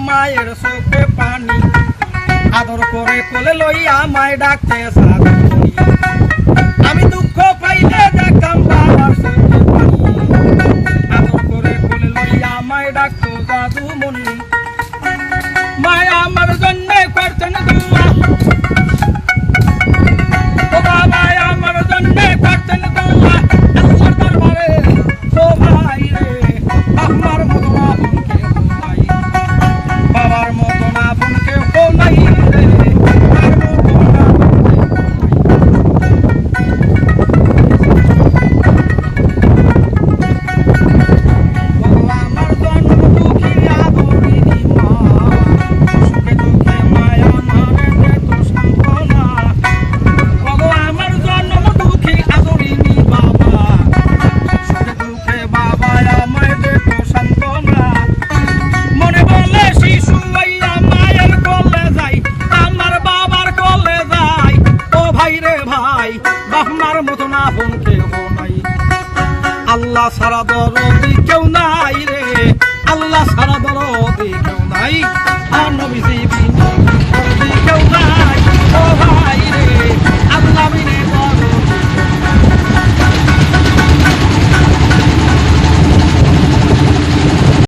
মায়ের চোখে পানি আদর করে কোলে লইয়া মায় ডাকতে সাধু মনি আমি দুঃখ পাইলে দেখতাম বাবার চোখে পানি আদর করে কোলে লইয়া মায় ডাকতো সাধু মনি মায় আমার জন্য করতেন দোয়া ও বাবা আমার জন্য করতেন দোয়া আল্লাহর দরবারে ও ভাই রে আমার মতো না বোনকে নাই বাবার মতো না বোনকে নাই রে আল্লাহ সারা দরদি কেউ নাই রে আল্লাহ সারা দরদি কেউ নাই আর নবীজি